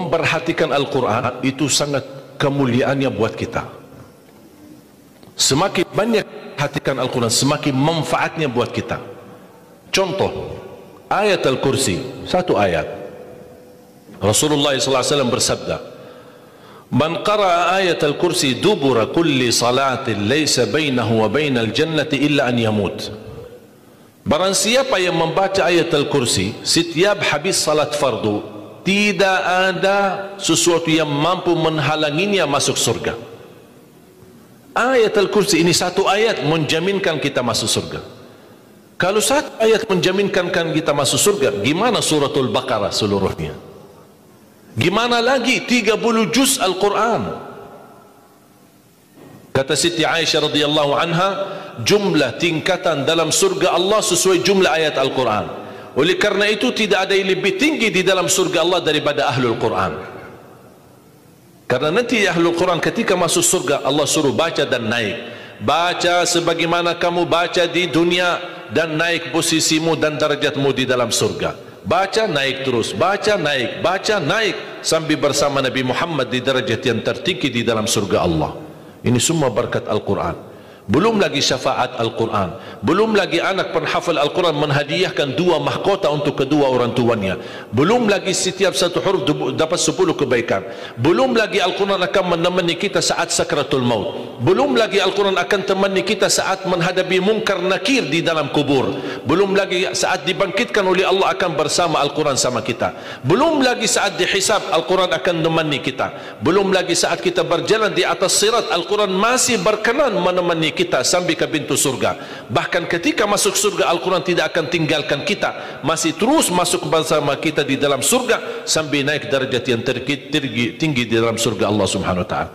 memperhatikan Al-Quran itu sangat kemuliaannya buat kita. Semakin banyak perhatikan Al-Quran, semakin manfaatnya buat kita. Contoh, ayat Al-Kursi, satu ayat. Rasulullah SAW bersabda, "Man qara'a ayat Al-Kursi dubura kulli salatin laysa bainahu wa bainal jannati illa an yamut." Barang siapa yang membaca ayat Al-Kursi setiap habis salat fardu, tidak ada sesuatu yang mampu menghalanginya masuk surga. Ayat Al-Kursi ini satu ayat menjaminkan kita masuk surga. Kalau satu ayat menjaminkan kita masuk surga, gimana suratul Baqarah seluruhnya? Gimana lagi 30 juz Al-Quran? Kata Siti Aisyah radhiyallahu anha, jumlah tingkatan dalam surga Allah sesuai jumlah ayat Al-Quran. Oleh karena itu tidak ada yang lebih tinggi di dalam surga Allah daripada Ahlul Quran. Karena nanti Ahlul Quran ketika masuk surga, Allah suruh baca dan naik. Baca sebagaimana kamu baca di dunia, dan naik posisimu dan darjatmu di dalam surga. Baca naik terus, baca naik sampai bersama Nabi Muhammad di darjat yang tertinggi di dalam surga Allah. Ini semua berkat Al-Quran. Belum lagi syafaat Al-Quran, belum lagi anak penghafal Al-Quran menghadiahkan 2 mahkota untuk kedua orang tuanya, belum lagi setiap satu huruf dapat 10 kebaikan, belum lagi Al-Quran akan menemani kita saat sakratul maut, belum lagi Al-Quran akan temani kita saat menghadapi mungkar nakir di dalam kubur, belum lagi saat dibangkitkan oleh Allah akan bersama Al-Quran sama kita, belum lagi saat dihisab Al-Quran akan menemani kita, belum lagi saat kita berjalan di atas sirat Al-Quran masih berkenan menemani kita sampai ke pintu surga. Bahkan ketika masuk surga Al-Quran tidak akan tinggalkan kita, masih terus masuk bersama kita di dalam surga sampai naik darjat yang tinggi di dalam surga Allah Subhanahu wa taala.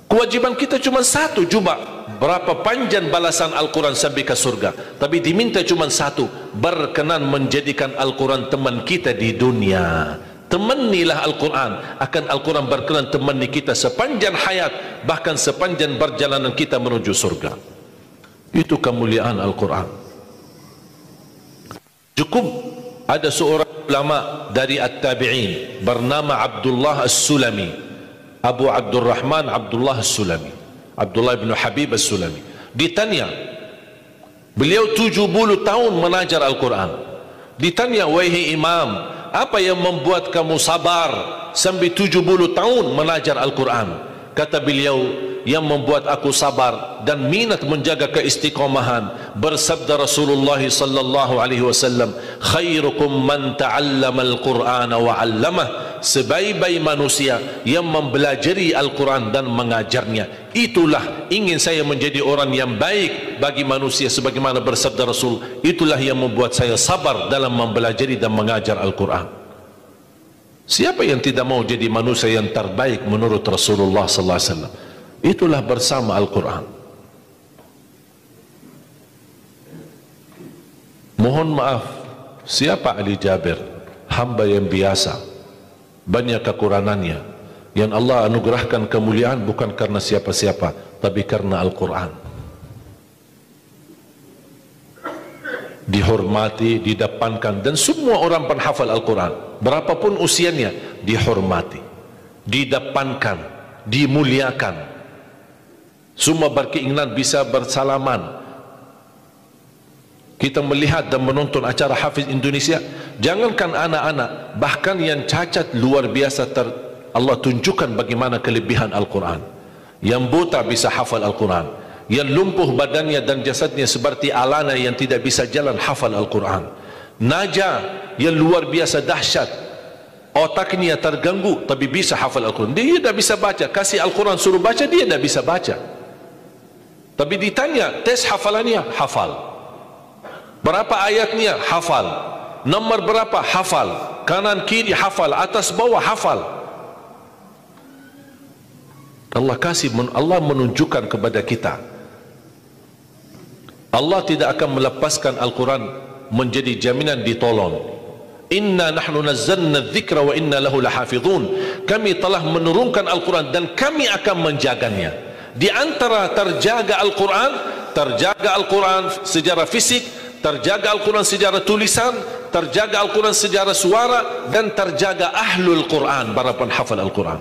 Kewajiban kita cuma satu, coba berapa panjang balasan Al-Quran sampai ke surga, tapi diminta cuma satu, berkenan menjadikan Al-Quran teman kita di dunia. Temanilah Al-Quran, akan Al-Quran berkenan temani kita sepanjang hayat, bahkan sepanjang perjalanan kita menuju surga. Itu kemuliaan Al-Quran. Cukup ada seorang ulama dari At-Tabi'in bernama Abdullah As-Sulami, Abu Abdurrahman Abdullah As-Sulami, Abdullah bin Habib As-Sulami. Ditanya, beliau 70 tahun mengajar Al-Quran. Ditanya, wahai imam, apa yang membuat kamu sabar sampai 70 tahun mengajar Al-Quran? Kata beliau, yang membuat aku sabar dan minat menjaga keistiqomahan, bersabda Rasulullah sallallahu alaihi wasallam, khairukum man ta'allama al-Qur'ana wa 'allamah, sebaik-baik manusia yang mempelajari Al-Quran dan mengajarnya. Itulah ingin saya menjadi orang yang baik bagi manusia, sebagaimana bersabda Rasul, itulah yang membuat saya sabar dalam mempelajari dan mengajar Al-Quran. Siapa yang tidak mau jadi manusia yang terbaik menurut Rasulullah sallallahu alaihi wasallam? Itulah bersama Al-Quran. Mohon maaf, siapa Ali Jabir? Hamba yang biasa, banyak kekurangannya. Yang Allah anugerahkan kemuliaan bukan karena siapa-siapa, tapi karena Al-Quran. Dihormati, didepankan, dan semua orang penghafal Al-Quran, berapapun usianya, dihormati, didepankan, dimuliakan. Semua berkeinginan bisa bersalaman. Kita melihat dan menonton acara Hafiz Indonesia, jangankan anak-anak, bahkan yang cacat luar biasa Allah tunjukkan bagaimana kelebihan Al-Quran. Yang buta bisa hafal Al-Quran, yang lumpuh badannya dan jasadnya seperti alana yang tidak bisa jalan hafal Al-Quran. Naja yang luar biasa dahsyat, otaknya terganggu tapi bisa hafal Al-Quran. Dia tidak bisa baca, kasih Al-Quran suruh baca, dia tidak bisa baca. Tapi ditanya tes hafalannya, hafal. Berapa ayatnya? Hafal. Nomor berapa? Hafal. Kanan kiri hafal, atas bawah hafal. Allah menunjukkan kepada kita, Allah tidak akan melepaskan Al-Quran menjadi jaminan ditolong. Inna nahnu nazzalna dzikra wa inna lahu lahafizun. Kami telah menurunkan Al-Quran dan kami akan menjaganya. Di antara terjaga Al-Quran secara fisik, terjaga Al-Quran secara tulisan, terjaga Al-Quran secara suara, dan terjaga ahlul Quran, para penghafal Al-Quran.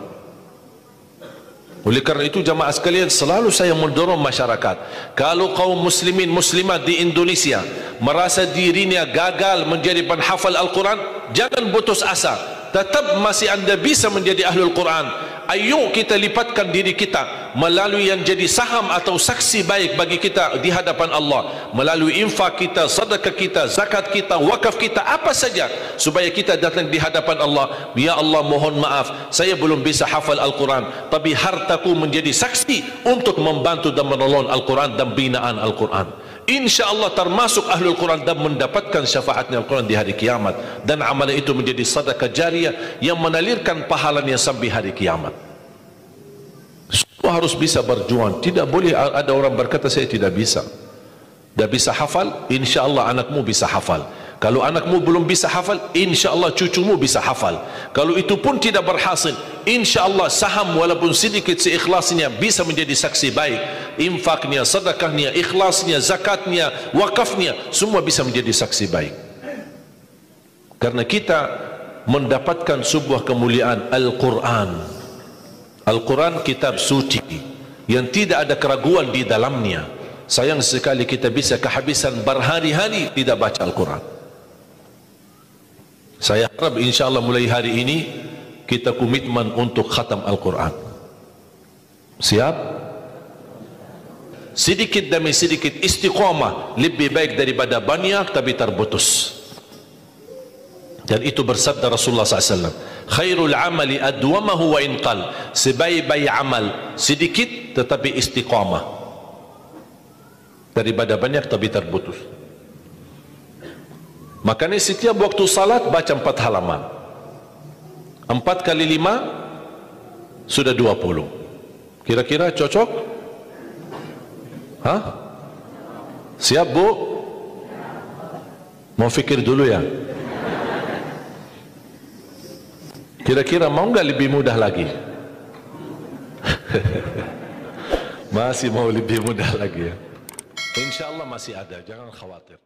Oleh kerana itu jamaah sekalian, selalu saya mendorong masyarakat, kalau kaum muslimin muslimat di Indonesia merasa dirinya gagal menjadi penghafal Al-Quran, jangan putus asa, tetap masih anda bisa menjadi ahlul Quran. Ayo kita lipatkan diri kita melalui yang jadi saham atau saksi baik bagi kita di hadapan Allah, melalui infak kita, sedekah kita, zakat kita, wakaf kita, apa saja, supaya kita datang di hadapan Allah. Ya Allah, mohon maaf, saya belum bisa hafal Al-Quran, tapi hartaku menjadi saksi untuk membantu dan menolong Al-Quran dan binaan Al-Quran. InsyaAllah termasuk ahlul Quran dan mendapatkan syafaatnya Al-Quran di hari kiamat, dan amalan itu menjadi sedekah jariah yang menalirkan pahalanya sampai hari kiamat. Semua harus bisa berjuang. Tidak boleh ada orang berkata saya tidak bisa, tidak bisa hafal. InsyaAllah anakmu bisa hafal. Kalau anakmu belum bisa hafal, InsyaAllah cucumu bisa hafal. Kalau itu pun tidak berhasil, InsyaAllah saham walaupun sedikit seikhlasnya bisa menjadi saksi baik. Infaknya, sedekahnya, ikhlasnya, zakatnya, wakafnya, semua bisa menjadi saksi baik. Karena kita mendapatkan sebuah kemuliaan Al-Quran. Al-Quran kitab suci yang tidak ada keraguan di dalamnya. Sayang sekali kita bisa kehabisan berhari-hari tidak baca Al-Quran. Saya harap insyaAllah mulai hari ini kita komitmen untuk khatam Al-Quran. Siap? Sedikit demi sedikit, istiqamah lebih baik daripada banyak tapi terputus. Dan itu bersabda Rasulullah SAW, khairul amali adwamahu wa inqal, sebaik-baik amal sedikit tetapi istiqamah daripada banyak tapi terputus. Makanya setiap waktu salat baca 4 halaman. 4 kali 5 sudah 20. Kira-kira cocok? Hah? Siap bu? Mau fikir dulu ya? Kira-kira mau nggak lebih mudah lagi? Masih mau lebih mudah lagi ya? InsyaAllah masih ada, jangan khawatir.